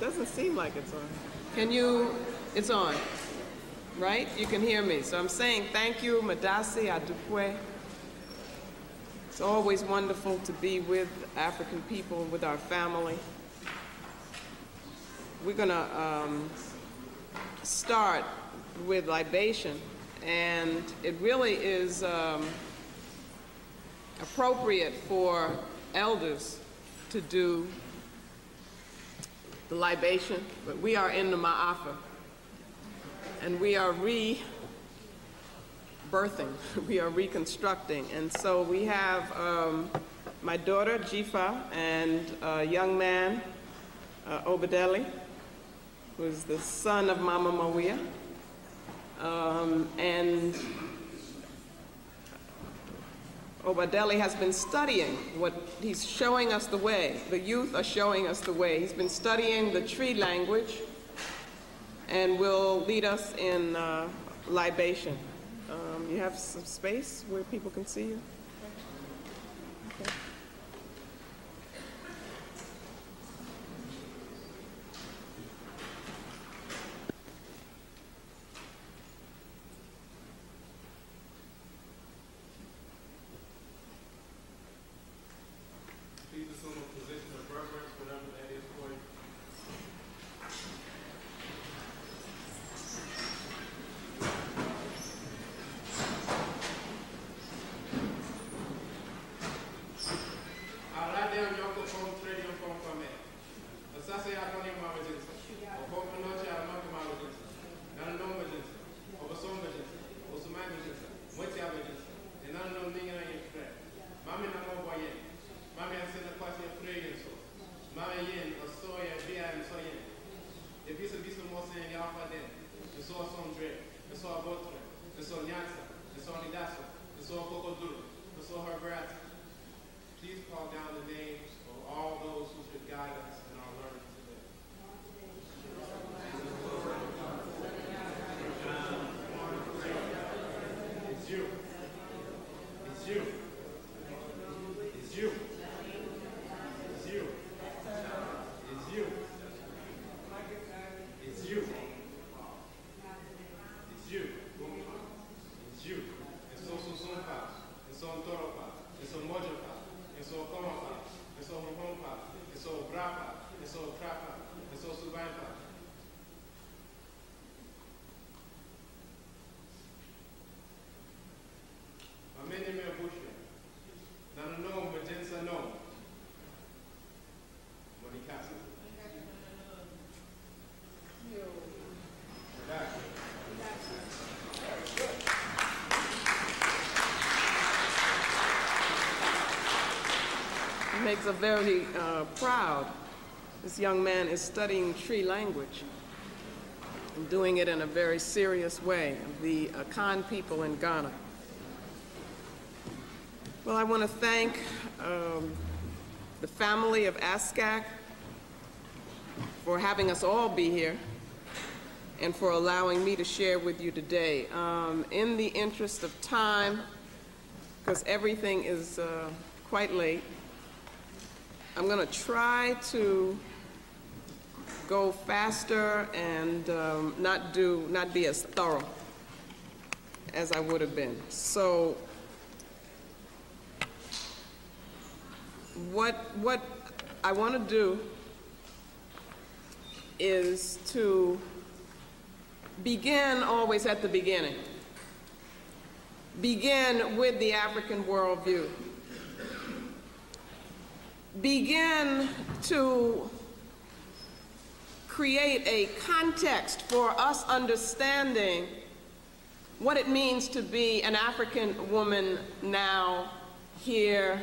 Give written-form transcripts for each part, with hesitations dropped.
Doesn't seem like it's on. Can you, it's on, right? You can hear me. So I'm saying thank you, Madasi Adupwe. It's always wonderful to be with African people, with our family. We're gonna start with libation, and it really is appropriate for elders to do the libation, but we are in the Ma'afa, and we are rebirthing, we are reconstructing. And so we have my daughter, Jifa, and a young man, Obadeli, who is the son of Mama Mawia. And Obadeli has been studying what he's showing us the way. The youth are showing us the way. He's been studying the tree language and will lead us in libation. You have some space where people can see you? Okay. Makes us very proud. This young man is studying tree language and doing it in a very serious way, the Akan people in Ghana. Well, I want to thank the family of ASCAC for having us all be here and for allowing me to share with you today. In the interest of time, because everything is quite late, I'm going to try to go faster and not be as thorough as I would have been. So what I want to do is to begin always at the beginning. Begin with the African worldview. Begin to create a context for us understanding what it means to be an African woman now here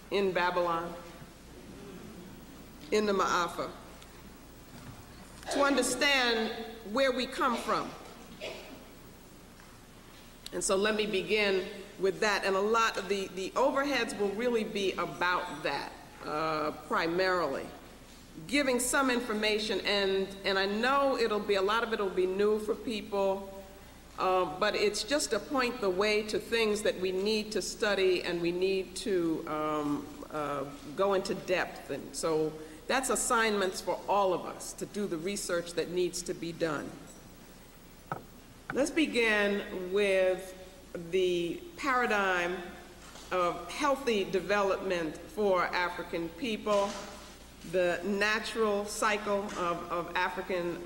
in Babylon, in the Ma'afa, to understand where we come from. And so let me begin with that, and a lot of the overheads will really be about that, primarily. Giving some information, and I know a lot of it will be new for people, but it's just to point the way to things that we need to study and we need to go into depth. And so that's assignments for all of us to do the research that needs to be done. Let's begin with the paradigm of healthy development for African people, the natural cycle of African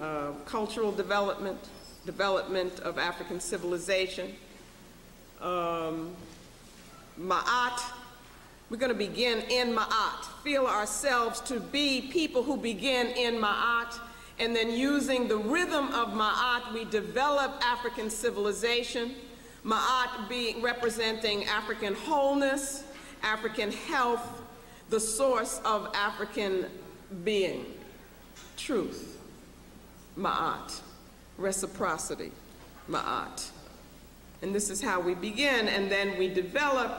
cultural development, development of African civilization. Ma'at, we're going to begin in Ma'at, feel ourselves to be people who begin in Ma'at, and then using the rhythm of Ma'at, we develop African civilization. Ma'at being representing African wholeness, African health, the source of African being, truth, Ma'at, reciprocity, Ma'at. And this is how we begin, and then we develop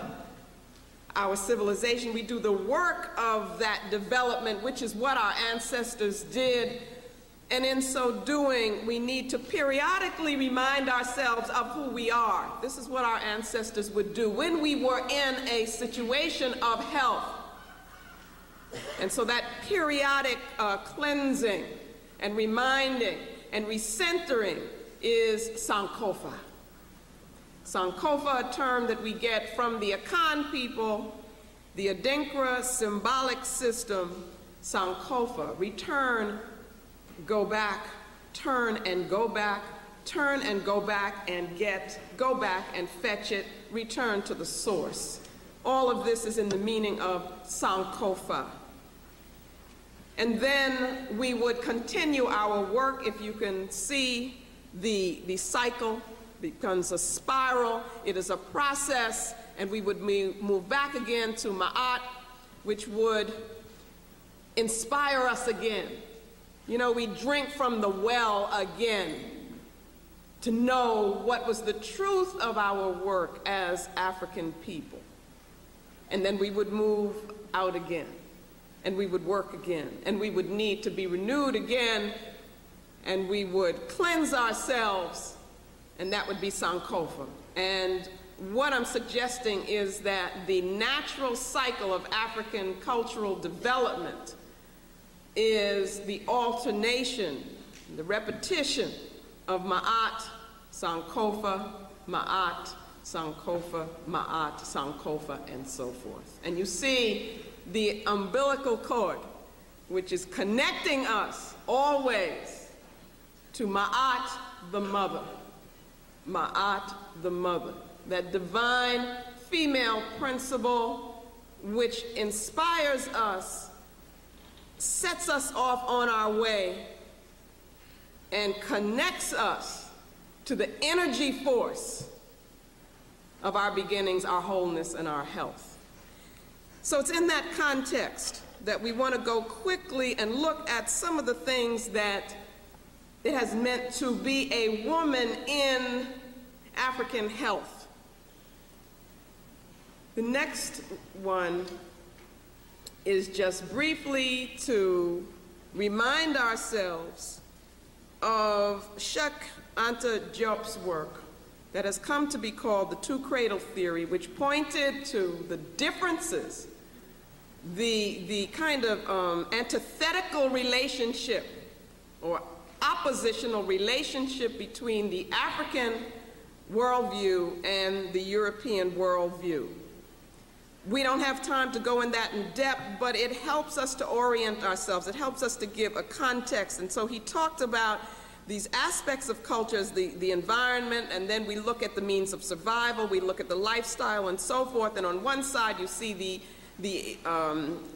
our civilization. We do the work of that development, which is what our ancestors did. And in so doing, we need to periodically remind ourselves of who we are. This is what our ancestors would do when we were in a situation of health. And so that periodic cleansing and reminding and recentering is Sankofa. Sankofa, a term that we get from the Akan people, the Adinkra symbolic system, Sankofa, return, go back, turn and go back, turn and go back and get, go back and fetch it, return to the source. All of this is in the meaning of Sankofa. And then we would continue our work. If you can see the cycle becomes a spiral, it is a process, and we would move back again to Ma'at, which would inspire us again. You know, we drink from the well again to know what was the truth of our work as African people. And then we would move out again, and we would work again, and we would need to be renewed again, and we would cleanse ourselves, and that would be Sankofa. And what I'm suggesting is that the natural cycle of African cultural development is the alternation, the repetition of Ma'at, Sankofa, Ma'at, Sankofa, Ma'at, Sankofa, and so forth. And you see the umbilical cord, which is connecting us always to Ma'at, the mother. Ma'at, the mother. That divine female principle which inspires us, sets us off on our way, and connects us to the energy force of our beginnings, our wholeness, and our health. So it's in that context that we want to go quickly and look at some of the things that it has meant to be a woman in African health. The next one is just briefly to remind ourselves of Cheikh Anta Diop's work that has come to be called the two-cradle theory, which pointed to the differences, the kind of antithetical relationship or oppositional relationship between the African worldview and the European worldview. We don't have time to go in that in depth, but it helps us to orient ourselves. It helps us to give a context. And so he talked about these aspects of cultures, the environment, and then we look at the means of survival, we look at the lifestyle and so forth. And on one side, you see the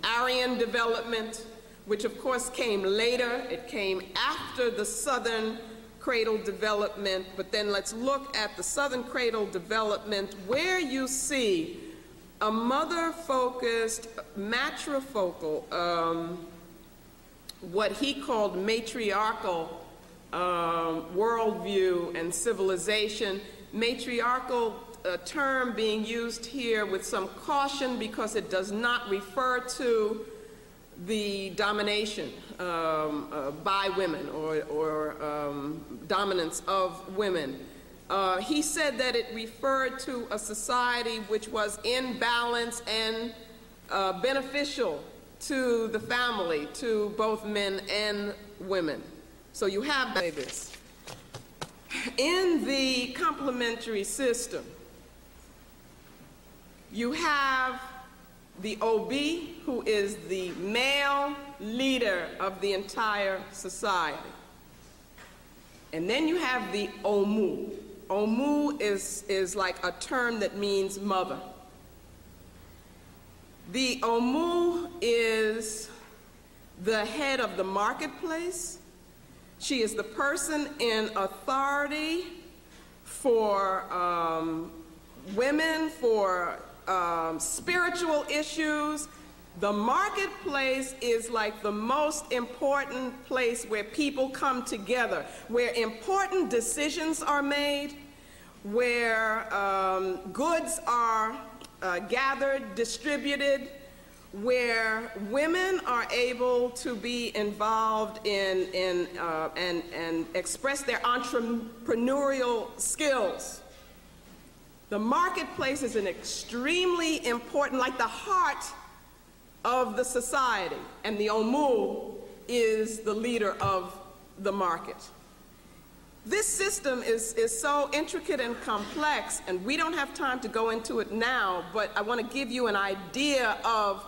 Aryan development, which of course came later. It came after the Southern cradle development, but then let's look at the Southern cradle development where you see a mother-focused, matrifocal, what he called matriarchal worldview and civilization. Matriarchal term being used here with some caution because it does not refer to the domination by women or dominance of women. He said that it referred to a society which was in balance and beneficial to the family, to both men and women. So you have this. In the complementary system, you have the OB, who is the male leader of the entire society. And then you have the Omu. Omu is like a term that means mother. The Omu is the head of the marketplace. She is the person in authority for women, for spiritual issues. The marketplace is like the most important place where people come together, where important decisions are made, where goods are gathered, distributed, where women are able to be involved in and express their entrepreneurial skills. The marketplace is an extremely important, like the heart of the society, and the Omu is the leader of the market. This system is so intricate and complex, and we don't have time to go into it now, but I want to give you an idea of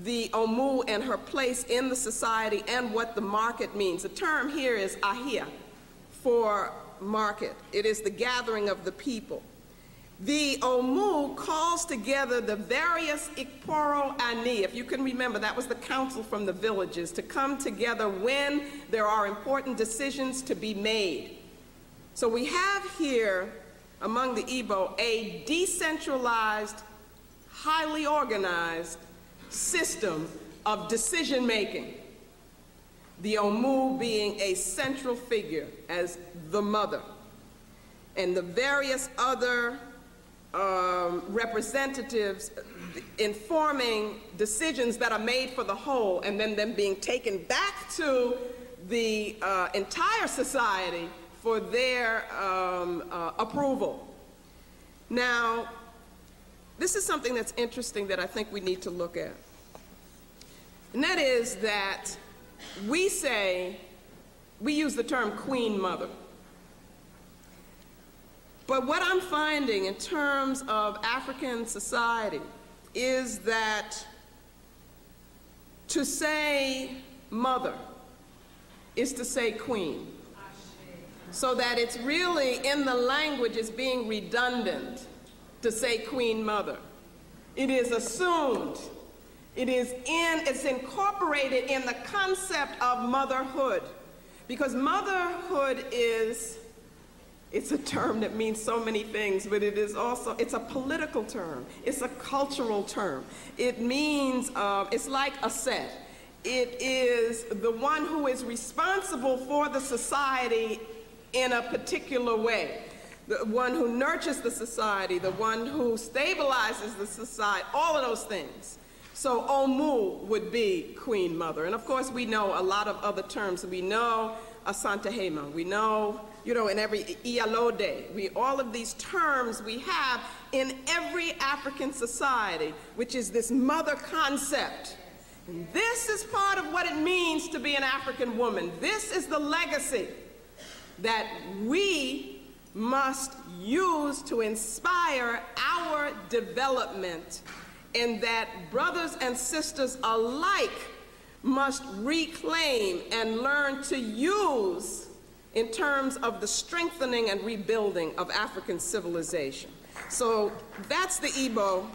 the Omu and her place in the society and what the market means. The term here is ahia, for market. It is the gathering of the people. The Omu calls together the various Ikporo Ani, if you can remember, that was the council from the villages, to come together when there are important decisions to be made. So we have here, among the Igbo, a decentralized, highly organized system of decision-making. The Omu being a central figure as the mother, and the various other representatives informing decisions that are made for the whole, and then them being taken back to the entire society for their approval. Now, this is something that's interesting that I think we need to look at. And that is that we use the term Queen Mother. But what I'm finding in terms of African society is that to say mother is to say queen. So that it's really in the language is being redundant to say queen mother. It is assumed. It's incorporated in the concept of motherhood. Because motherhood it's a term that means so many things, but it is also, it's a political term. It's a cultural term. It means, it's like a set. It is the one who is responsible for the society in a particular way. The one who nurtures the society, the one who stabilizes the society, all of those things. So Omu would be Queen Mother. And of course we know a lot of other terms. We know Asante Hema, we know, in every Iyalode, all of these terms we have in every African society, which is this mother concept. And this is part of what it means to be an African woman. This is the legacy that we must use to inspire our development, and that brothers and sisters alike must reclaim and learn to use in terms of the strengthening and rebuilding of African civilization. So that's the Igbo.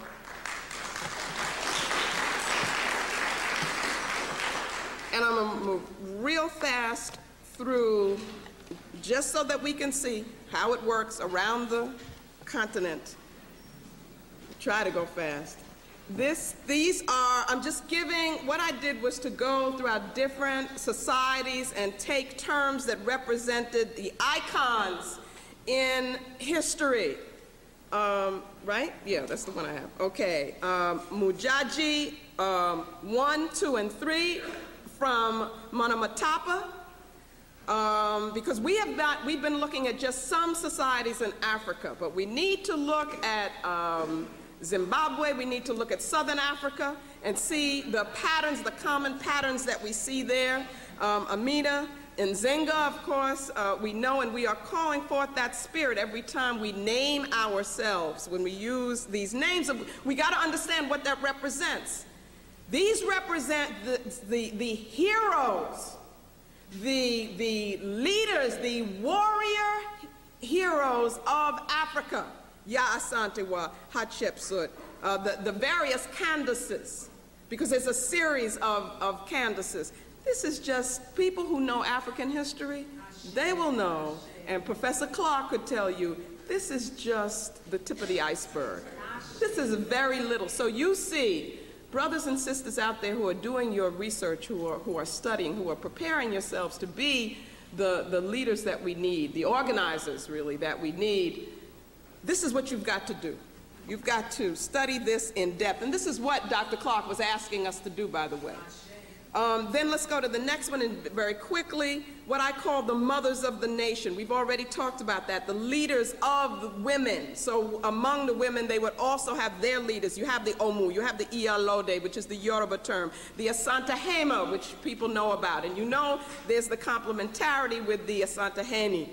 And I'm going to move real fast through just so that we can see how it works around the continent. Try to go fast. I'm just giving, what I did was to go throughout different societies and take terms that represented the icons in history. Right? Yeah, that's the one I have. Okay. Mujaji 1, 2, and 3 from Monomatapa. Because we've been looking at just some societies in Africa, but we need to look at Zimbabwe, we need to look at Southern Africa, and see the patterns, the common patterns that we see there. Amina and Zinga, of course, we know, and we are calling forth that spirit every time we name ourselves. When we use these names, we got to understand what that represents. These represent the heroes, the leaders, the warrior heroes of Africa. Ya Asante Wa, Hatshepsut, the various Candaces, because there's a series of Candaces. This is just people who know African history, they will know, and Professor Clark could tell you, this is just the tip of the iceberg. This is very little. So you see, brothers and sisters out there who are doing your research, who are studying, who are preparing yourselves to be the leaders that we need, the organizers, really, that we need, this is what you've got to do. You've got to study this in depth. And this is what Dr. Clark was asking us to do, by the way. Then let's go to the next one, and very quickly, what I call the mothers of the nation. We've already talked about that, the leaders of the women. So among the women, they would also have their leaders. You have the Omu, you have the Iyalode, which is the Yoruba term, the Asantahema, which people know about. And you know there's the complementarity with the Asantaheni.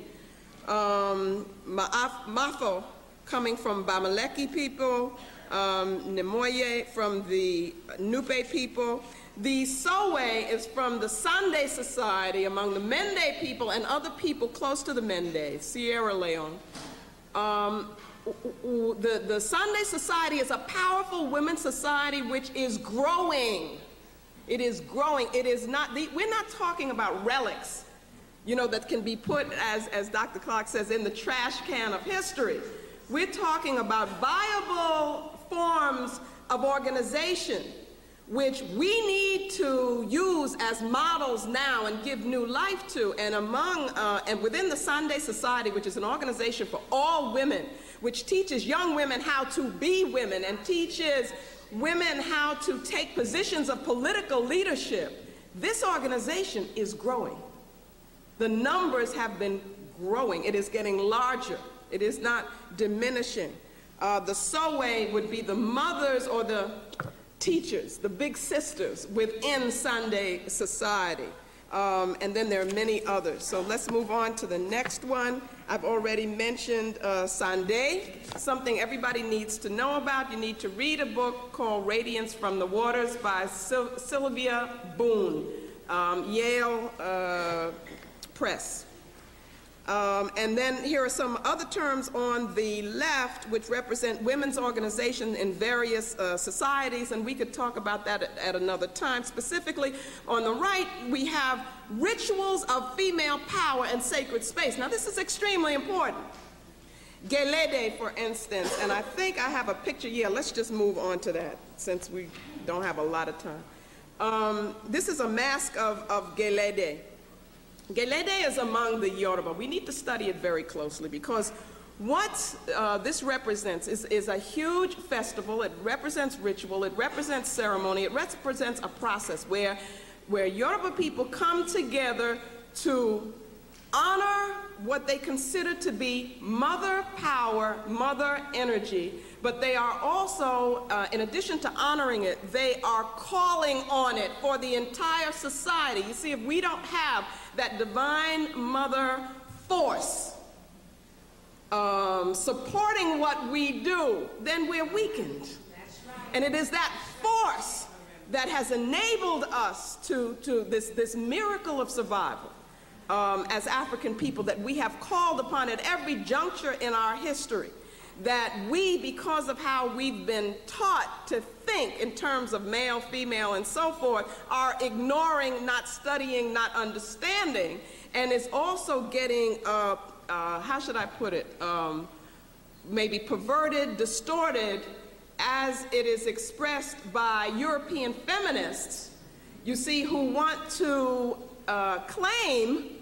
Mafo, coming from Bamaleki people, Nemoye from the Nupe people. The Sowe is from the Sunday Society among the Mende people and other people close to the Mende, Sierra Leone. The Sunday Society is a powerful women's society which is growing. It is growing. It is not, we're not talking about relics, you know, that can be put, as Dr. Clark says, in the trash can of history. We're talking about viable forms of organization which we need to use as models now and give new life to. And and within the Sunday Society, which is an organization for all women, which teaches young women how to be women and teaches women how to take positions of political leadership, this organization is growing. The numbers have been growing. It is getting larger. It is not diminishing. The Sowe would be the mothers or the teachers, the big sisters within Sunday Society. And then there are many others. So let's move on to the next one. I've already mentioned Sunday, something everybody needs to know about. You need to read a book called Radiance from the Waters by Sylvia Boone, Yale Press. And then here are some other terms on the left which represent women's organizations in various societies, and we could talk about that at another time. Specifically, on the right, we have rituals of female power and sacred space. Now, this is extremely important. Gelede, for instance, and I think I have a picture. Yeah, let's just move on to that since we don't have a lot of time. This is a mask of Gelede. Gelede is among the Yoruba. We need to study it very closely because what this represents is a huge festival. It represents ritual. It represents ceremony. It represents a process where Yoruba people come together to honor what they consider to be mother power, mother energy, but they are also, in addition to honoring it, they are calling on it for the entire society. You see, if we don't have that divine mother force supporting what we do, then we're weakened. That's right. And it is that force that has enabled us to this miracle of survival. As African people, that we have called upon at every juncture in our history, that we, because of how we've been taught to think in terms of male, female, and so forth, are ignoring, not studying, not understanding, and is also getting, how should I put it, maybe perverted, distorted, as it is expressed by European feminists, you see, who want to claim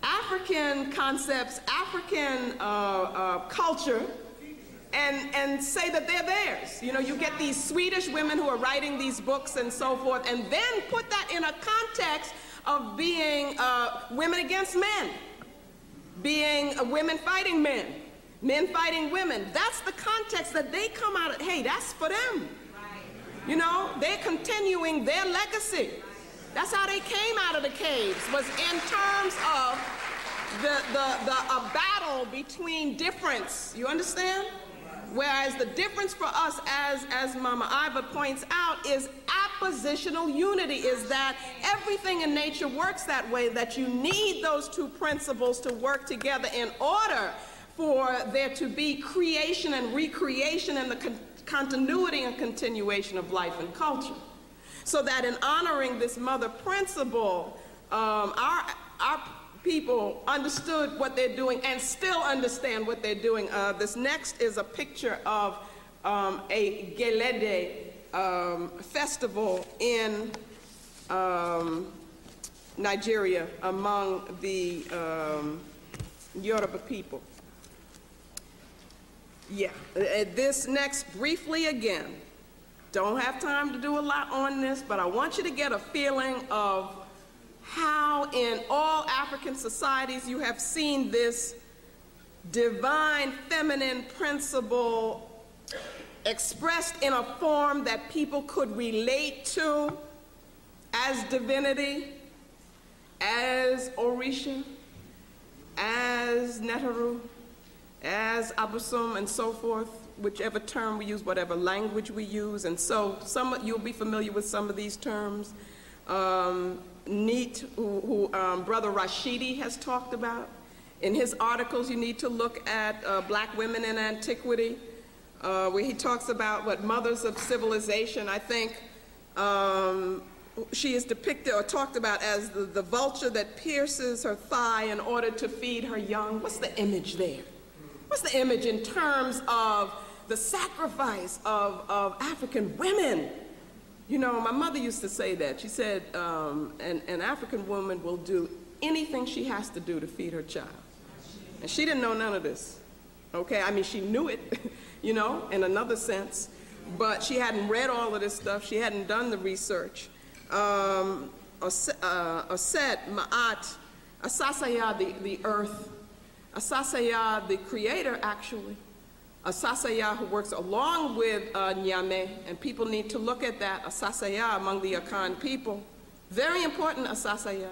African concepts, African culture, and say that they're theirs. You know, you get these Swedish women who are writing these books and so forth, and then put that in a context of being women against men, being women fighting men, men fighting women. That's the context that they come out of. Hey, that's for them. You know, they're continuing their legacy. That's how they came out of the caves, was in terms of a battle between difference. You understand? Whereas the difference for us, as Mama Iva points out, is oppositional unity, is that everything in nature works that way, that you need those two principles to work together in order for there to be creation and recreation and the continuity and continuation of life and culture. So that in honoring this mother principle, our people understood what they're doing and still understand what they're doing. This next is a picture of a Gelede festival in Nigeria among the Yoruba people. Yeah, this next, briefly again, don't have time to do a lot on this, but I want you to get a feeling of how in all African societies you have seen this divine feminine principle expressed in a form that people could relate to as divinity, as Orisha, as Neteru, as Abusum, and so forth, whichever term we use, whatever language we use. And so you'll be familiar with some of these terms. Neat, who Brother Rashidi has talked about. In his articles, you need to look at black women in antiquity, where he talks about what mothers of civilization. I think she is depicted or talked about as the vulture that pierces her thigh in order to feed her young. What's the image there? What's the image in terms of the sacrifice of African women? You know, my mother used to say that. She said, an African woman will do anything she has to do to feed her child. And she didn't know none of this, okay? I mean, she knew it, you know, in another sense, but she hadn't read all of this stuff. She hadn't done the research. Oset, Ma'at, Asasaya, the earth, Asasaya, the creator, actually. Asasaya, who works along with Nyame, and people need to look at that, Asasaya among the Akan people. Very important, Asasaya.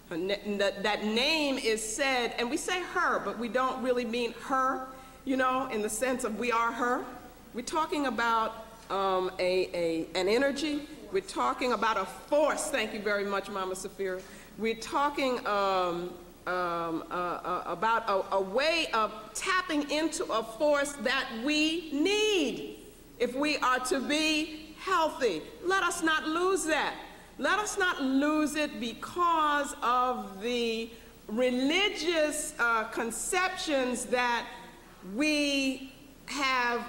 That name is said, and we say her, but we don't really mean her, you know, in the sense of we are her. We're talking about an energy. We're talking about a force. Thank you very much, Mama Safira. We're talking about a way of tapping into a force that we need if we are to be healthy. Let us not lose that. Let us not lose it because of the religious conceptions that we have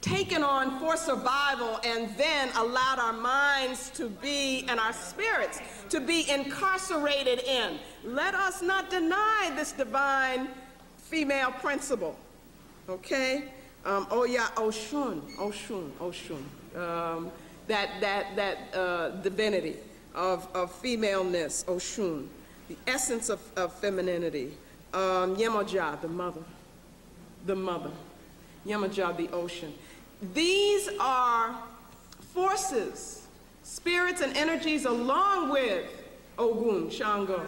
taken on for survival and then allowed our minds to be, and our spirits to be incarcerated in. Let us not deny this divine female principle, okay? Oya Oshun, Oshun, Oshun. That divinity of femaleness, Oshun, the essence of femininity. Yemoja, the mother. Yemoja, the ocean. These are forces, spirits and energies along with Ogun, Shango,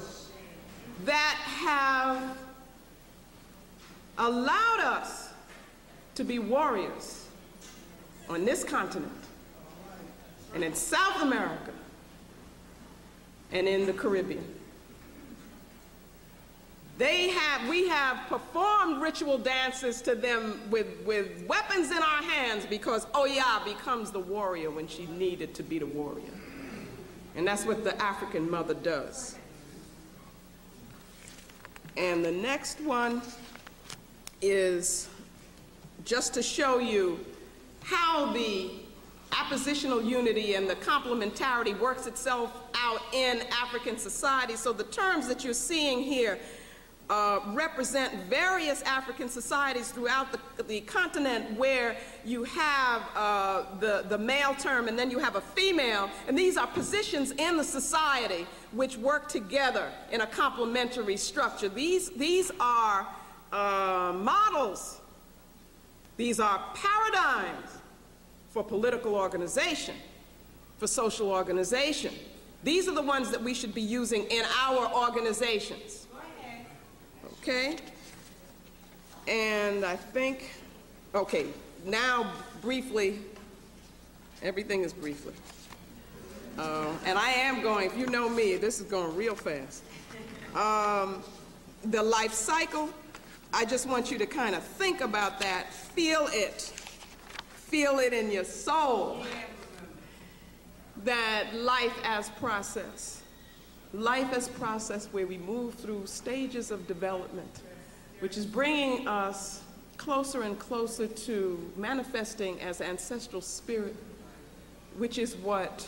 that have allowed us to be warriors on this continent and in South America and in the Caribbean. We have performed ritual dances to them with weapons in our hands because Oya becomes the warrior when she needed to be the warrior. And that's what the African mother does. And the next one is just to show you how the oppositional unity and the complementarity works itself out in African society. So the terms that you're seeing here represent various African societies throughout the continent where you have the male term and then you have a female, and these are positions in the society which work together in a complementary structure. These are models. These are paradigms for political organization, for social organization. These are the ones that we should be using in our organizations. Okay? And I think, okay, now briefly, everything is briefly. And I am going, if you know me, this is going real fast. The life cycle, I just want you to kind of think about that, feel it in your soul, that life as process where we move through stages of development, which is bringing us closer and closer to manifesting as ancestral spirit, which is what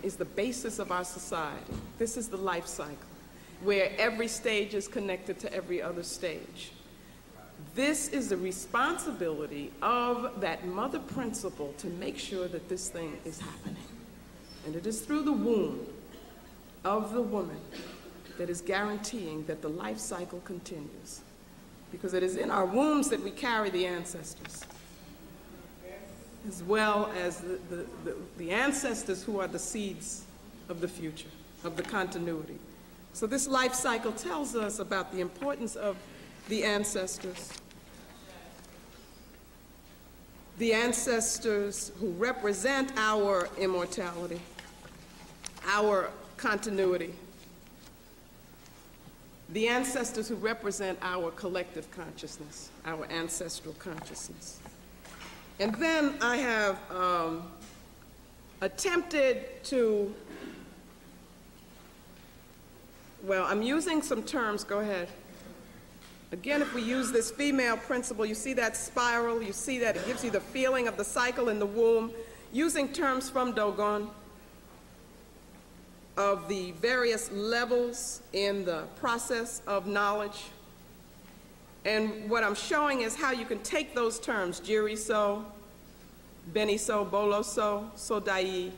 is the basis of our society. This is the life cycle, where every stage is connected to every other stage. This is the responsibility of that mother principle to make sure that this thing is happening. And it is through the womb of the woman that is guaranteeing that the life cycle continues. Because it is in our wombs that we carry the ancestors, as well as the ancestors who are the seeds of the future, of the continuity. So this life cycle tells us about the importance of the ancestors who represent our immortality, our continuity, the ancestors who represent our collective consciousness, our ancestral consciousness. And then I have attempted to, well, I'm using some terms, go ahead. Again, if we use this female principle, you see that spiral, you see that it gives you the feeling of the cycle in the womb, using terms from Dogon of the various levels in the process of knowledge. And what I'm showing is how you can take those terms, Jiri-so, Beni-so, Bolo-so, So-dai,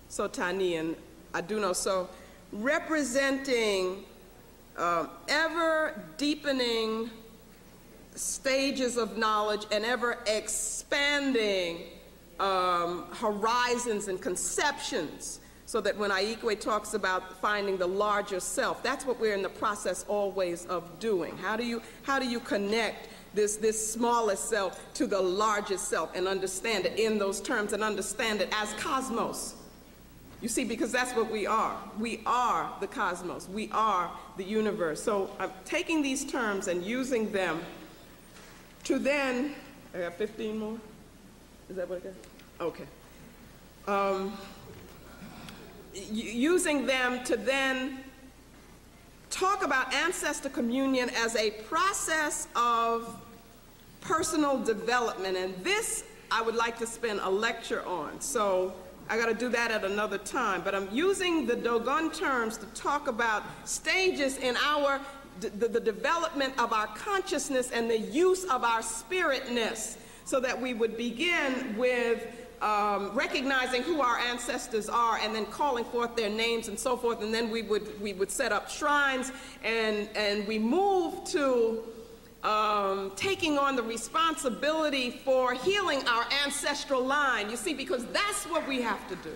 So-tani, and Aduno-so, representing ever deepening stages of knowledge and ever expanding horizons and conceptions, so that when Aikwe talks about finding the larger self, that's what we're in the process always of doing. How do you connect this smallest self to the largest self and understand it in those terms and understand it as cosmos? You see, because that's what we are. We are the cosmos. We are the universe. So I'm taking these terms and using them to then, I got 15 more? Is that what I got? Okay. Using them to then talk about ancestor communion as a process of personal development. And this I would like to spend a lecture on. So I got to do that at another time, but I'm using the Dogon terms to talk about stages in the development of our consciousness and the use of our spiritness, so that we would begin with recognizing who our ancestors are and then calling forth their names and so forth, and then we would set up shrines, and we move to taking on the responsibility for healing our ancestral line, you see, because that's what we have to do.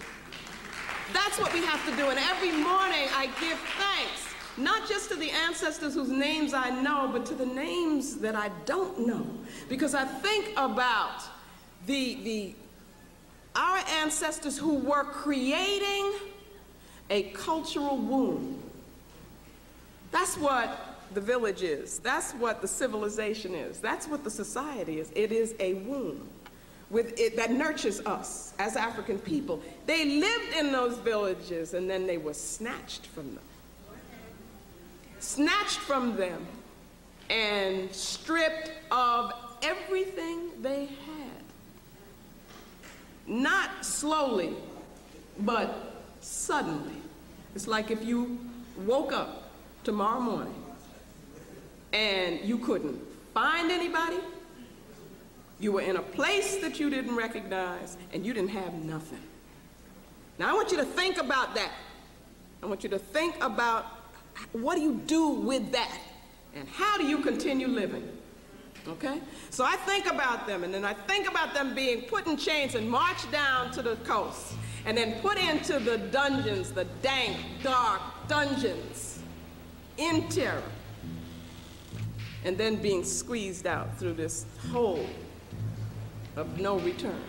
That's what we have to do, and every morning I give thanks, not just to the ancestors whose names I know, but to the names that I don't know, because I think about our ancestors who were creating a cultural womb. That's what the village is. That's what the civilization is. That's what the society is. It is a womb that nurtures us as African people. They lived in those villages, and then they were snatched from them. Snatched from them and stripped of everything they had. Not slowly, but suddenly. It's like if you woke up tomorrow morning and you couldn't find anybody, you were in a place that you didn't recognize, and you didn't have nothing. Now I want you to think about that. I want you to think about what do you do with that, and how do you continue living? Okay? So I think about them, and then I think about them being put in chains and marched down to the coast, and then put into the dungeons, the dank, dark dungeons, in terror, and then being squeezed out through this hole of no return,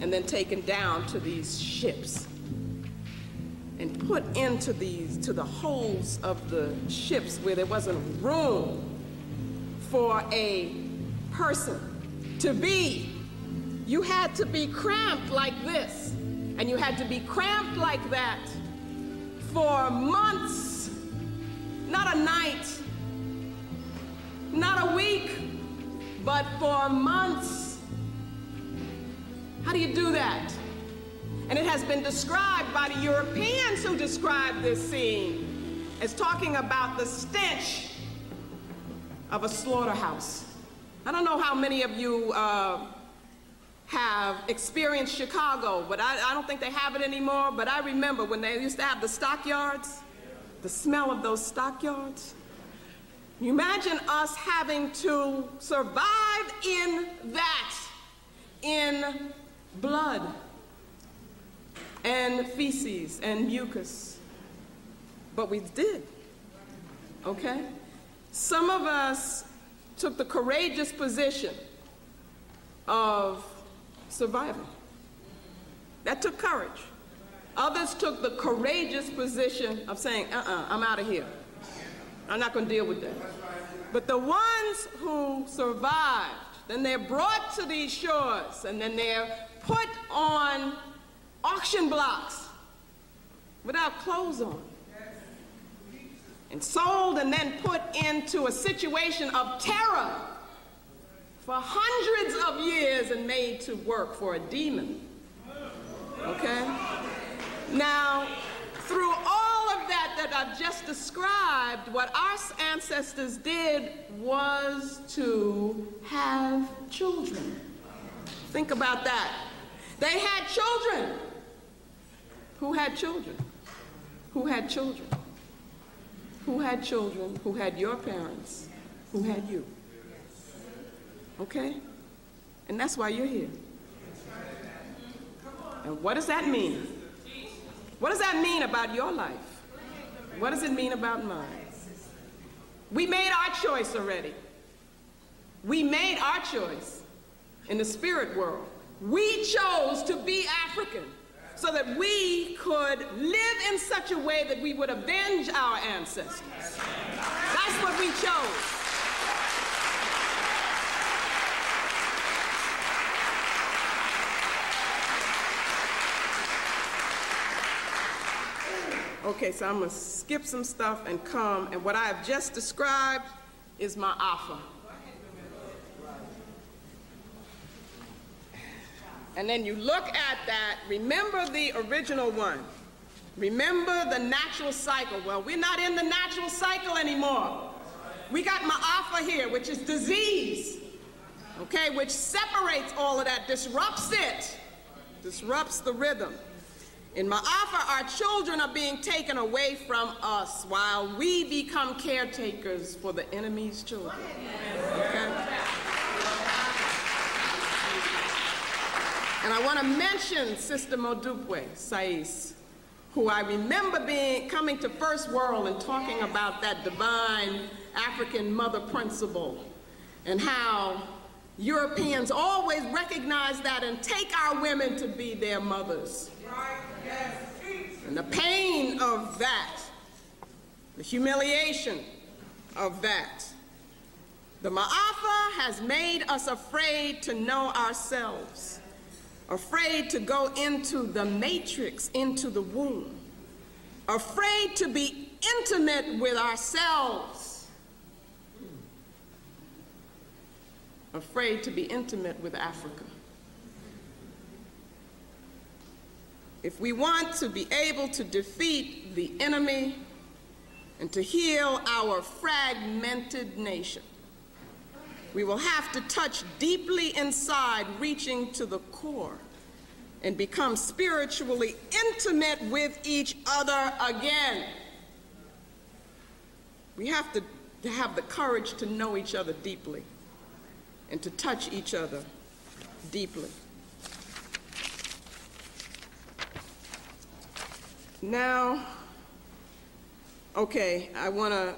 and then taken down to these ships and put into to the holes of the ships where there wasn't room for a person to be. You had to be cramped like this, and you had to be cramped like that for months, not a night, not a week, but for months. How do you do that? And it has been described by the Europeans who described this scene as talking about the stench of a slaughterhouse. I don't know how many of you have experienced Chicago, but I don't think they have it anymore, but I remember when they used to have the stockyards, the smell of those stockyards. You imagine us having to survive in that, in blood and feces and mucus, but we did, okay? Some of us took the courageous position of survival. That took courage. Others took the courageous position of saying, I'm out of here. I'm not going to deal with that. But the ones who survived, then they're brought to these shores, and then they're put on auction blocks without clothes on, and sold and then put into a situation of terror for hundreds of years and made to work for a demon. Okay? Now, through all of that I've just described, what our ancestors did was to have children. Think about that. They had children. Who had children? Who had children? Who had children? Who had your parents? Who had you? Okay? And that's why you're here. And what does that mean? What does that mean about your life? What does it mean about mine? We made our choice already. We made our choice in the spirit world. We chose to be African so that we could live in such a way that we would avenge our ancestors. That's what we chose. Okay, so I'm going to skip some stuff and come, and what I have just described is my Afa. And then you look at that, remember the original one. Remember the natural cycle. Well, we're not in the natural cycle anymore. We got Ma'afa here, which is disease, okay, which separates all of that, disrupts it, disrupts the rhythm. In Ma'afa, our children are being taken away from us while we become caretakers for the enemy's children, okay? And I want to mention Sister Modupwe Sais, who I remember coming to First World and talking about that divine African mother principle and how Europeans always recognize that and take our women to be their mothers. And the pain of that, the humiliation of that. The Ma'afa has made us afraid to know ourselves, afraid to go into the matrix, into the womb, afraid to be intimate with ourselves, afraid to be intimate with Africa. If we want to be able to defeat the enemy and to heal our fragmented nation, we will have to touch deeply inside, reaching to the core, and become spiritually intimate with each other again. We have to have the courage to know each other deeply. and to touch each other deeply. Now, okay, I'm gonna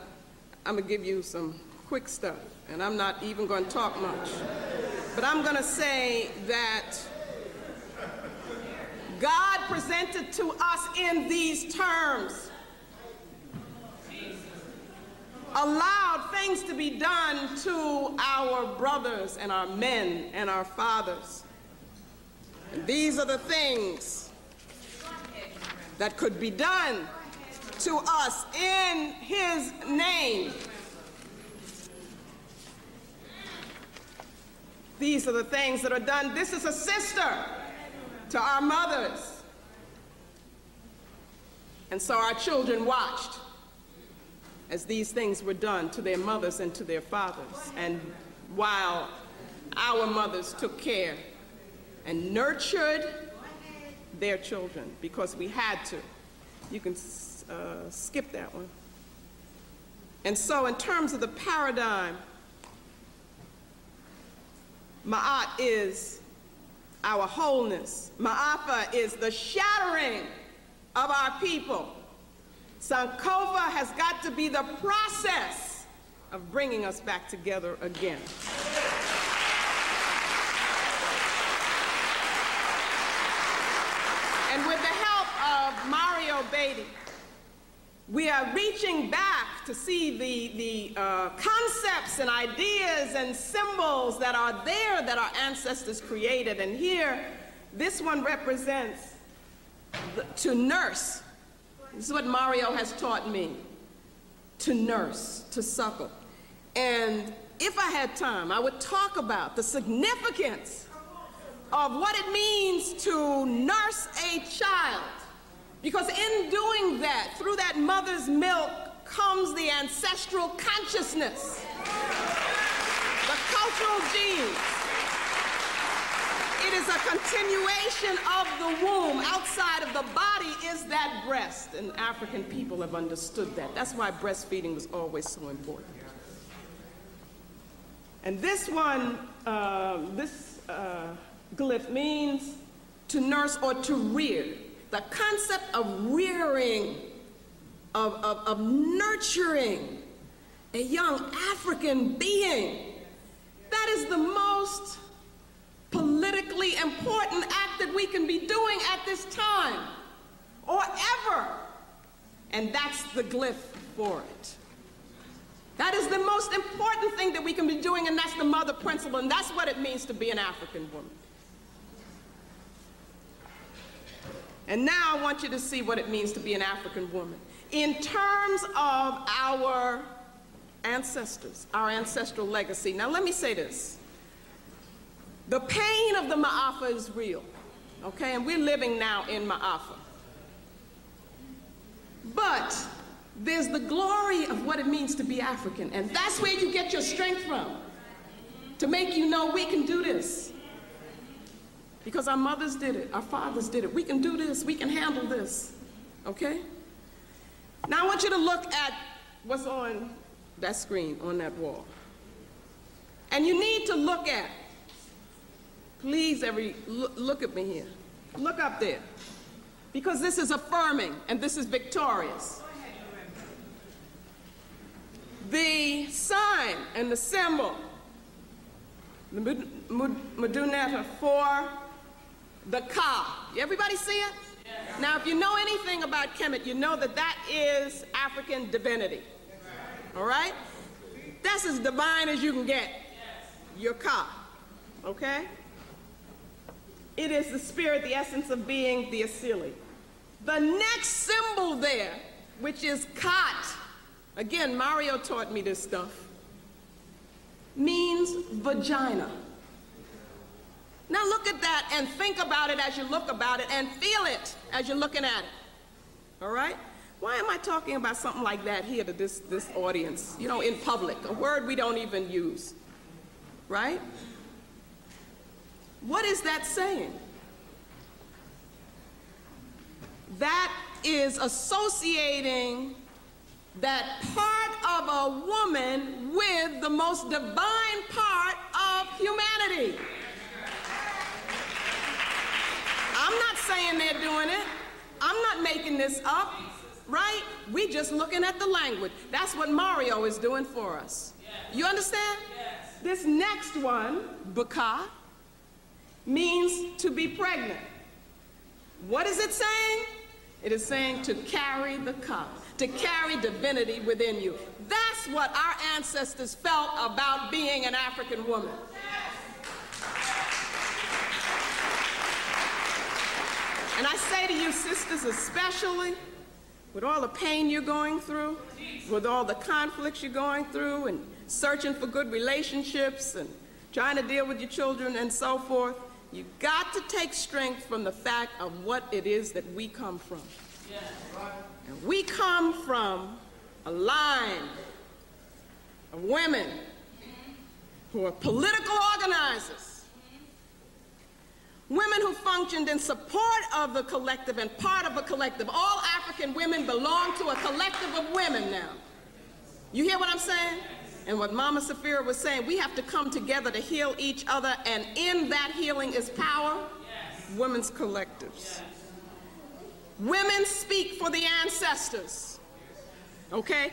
give you some quick stuff, and I'm not even gonna talk much, but I'm gonna say that God presented to us in these terms, allowed things to be done to our brothers and our men and our fathers. And these are the things that could be done to us in his name. These are the things that are done. This is a sister to our mothers. And so our children watched as these things were done to their mothers and to their fathers. And while our mothers took care and nurtured their children, because we had to. You can skip that one. And so in terms of the paradigm, Ma'at is our wholeness. Ma'afa is the shattering of our people. Sankofa has got to be the process of bringing us back together again. And with the help of Mario Beatty, we are reaching back to see the concepts and ideas and symbols that are there that our ancestors created. And here, this one represents to nurse. This is what Mario has taught me, to nurse, to suckle. And if I had time, I would talk about the significance of what it means to nurse a child. Because in doing that, through that mother's milk comes the ancestral consciousness, the cultural genes. It is a continuation of the womb. Outside of the body is that breast, and African people have understood that. That's why breastfeeding was always so important. And this one, glyph means to nurse or to rear. The concept of rearing, of nurturing a young African being, that is the most politically important act that we can be doing at this time, or ever. And that's the glyph for it. That is the most important thing that we can be doing, and that's the mother principle, and that's what it means to be an African woman. And now I want you to see what it means to be an African woman. In terms of our ancestors, our ancestral legacy. Now let me say this. The pain of the Ma'afa is real, okay? And we're living now in Ma'afa. But there's the glory of what it means to be African, and that's where you get your strength from, to make you know we can do this. Because our mothers did it, our fathers did it. We can do this, we can handle this, okay? Now I want you to look at what's on that screen, on that wall. And you need to look at, please look at me here. Look up there. Because this is affirming and this is victorious. The sign and the symbol, the Muduneta for the Ka. Everybody see it? Yes. Now, if you know anything about Kemet, you know that that is African divinity. All right? That's as divine as you can get. Your Ka. Okay? It is the spirit, the essence of being, the Asili. The next symbol there, which is Kat, again, Mario taught me this stuff, means vagina. Now look at that and think about it as you look about it and feel it as you're looking at it. All right? Why am I talking about something like that here to this audience, you know, in public, a word we don't even use, right? What is that saying? That is associating that part of a woman with the most divine part of humanity. I'm not saying they're doing it. I'm not making this up, right? We just looking at the language. That's what Mario is doing for us. You understand? This next one, baka, means to be pregnant. What is it saying? It is saying to carry the cup, to carry divinity within you. That's what our ancestors felt about being an African woman. And I say to you, sisters, especially with all the pain you're going through, with all the conflicts you're going through, and searching for good relationships, and trying to deal with your children and so forth, you got to take strength from the fact of what it is that we come from. And we come from a line of women who are political organizers, women who functioned in support of the collective and part of a collective. All African women belong to a collective of women now. You hear what I'm saying? And what Mama Safira was saying, we have to come together to heal each other, and in that healing is power. Women's collectives. Women speak for the ancestors, okay?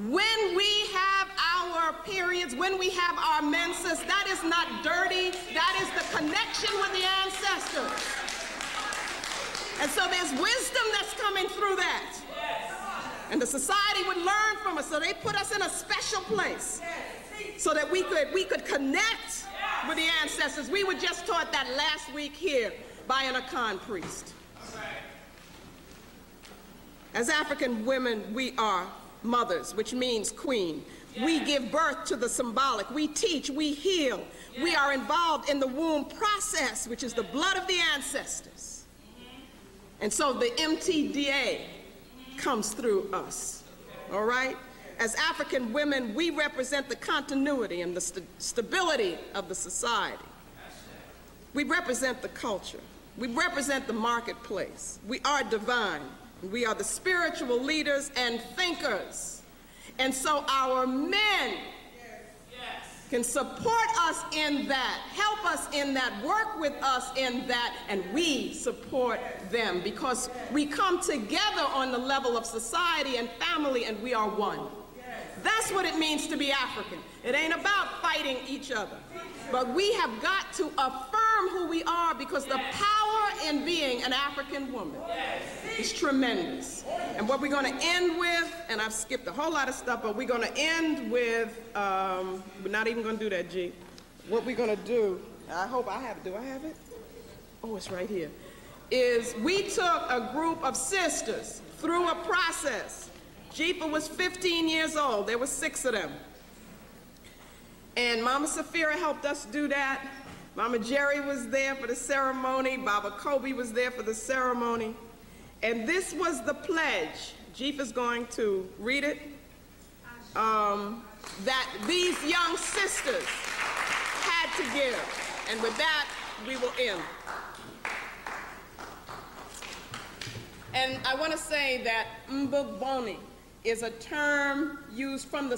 When we have our periods, when we have our menses, that is not dirty, that is the connection with the ancestors. And so there's wisdom that's coming through that. And the society would learn from us, so they put us in a special place so that we could connect with the ancestors. We were just taught that last week here by an Akan priest. As African women, we are mothers, which means queen. We give birth to the symbolic. We teach, we heal. We are involved in the womb process, which is the blood of the ancestors. And so the MTDA comes through us, all right? As African women, we represent the continuity and the stability of the society. We represent the culture. We represent the marketplace. We are divine. We are the spiritual leaders and thinkers. And so our men can support us in that, help us in that, work with us in that, and we support them because we come together on the level of society and family, and we are one. That's what it means to be African. It ain't about fighting each other, but we have got to affirm who we are because the power in being an African woman is tremendous. And what we're going to end with, and I've skipped a whole lot of stuff, but we're going to end with, we're not even going to do that, G. What we're going to do, I hope I have it. Do I have it? Oh, it's right here. Is we took a group of sisters through a process. Jeepa was 15 years old. There were 6 of them. And Mama Safira helped us do that. Mama Jerry was there for the ceremony. Baba Kobe was there for the ceremony. And this was the pledge. Jeepa's going to read it. That these young sisters had to give. And with that, we will end. And I want to say that Mbogoni is a term used from the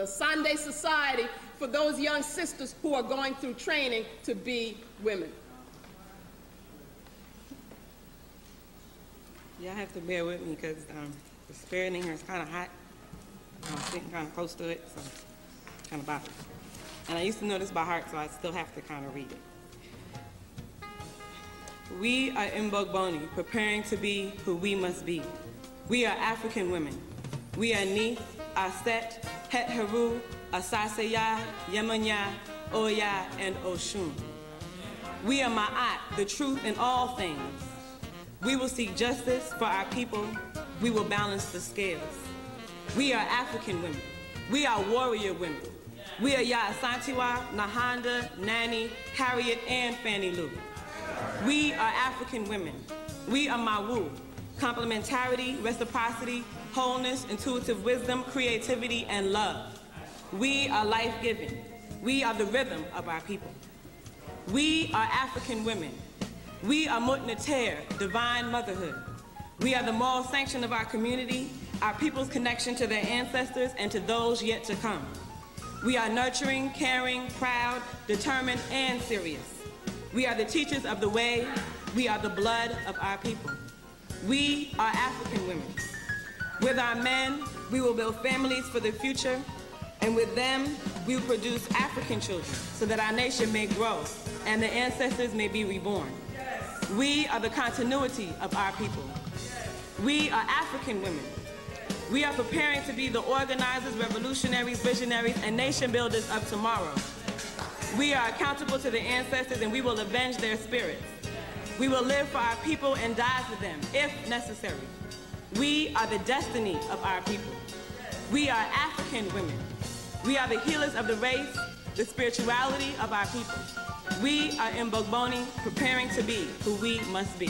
Sunday Society for those young sisters who are going through training to be women. Y'all have to bear with me because the spirit in here is kind of hot. I'm sitting kind of close to it, so it's kind of bothers. And I used to know this by heart, so I still have to kind of read it. We are Mbogboni, preparing to be who we must be. We are African women. We are Ni, Aset, Het Heru, Asasaya, Yemanya, Oya, and Oshun. We are Ma'at, the truth in all things. We will seek justice for our people. We will balance the scales. We are African women. We are warrior women. We are Ya Asantiwa, Nahanda, Nani, Harriet, and Fannie Lou. We are African women. We are Mawu, complementarity, reciprocity, wholeness, intuitive wisdom, creativity, and love. We are life-giving. We are the rhythm of our people. We are African women. We are Mutnater, divine motherhood. We are the moral sanction of our community, our people's connection to their ancestors and to those yet to come. We are nurturing, caring, proud, determined, and serious. We are the teachers of the way. We are the blood of our people. We are African women. With our men, we will build families for the future, and with them, we will produce African children so that our nation may grow and the ancestors may be reborn. We are the continuity of our people. We are African women. We are preparing to be the organizers, revolutionaries, visionaries, and nation builders of tomorrow. We are accountable to the ancestors, and we will avenge their spirits. We will live for our people and die for them, if necessary. We are the destiny of our people. We are African women. We are the healers of the race, the spirituality of our people. We are in Bogboni, preparing to be who we must be.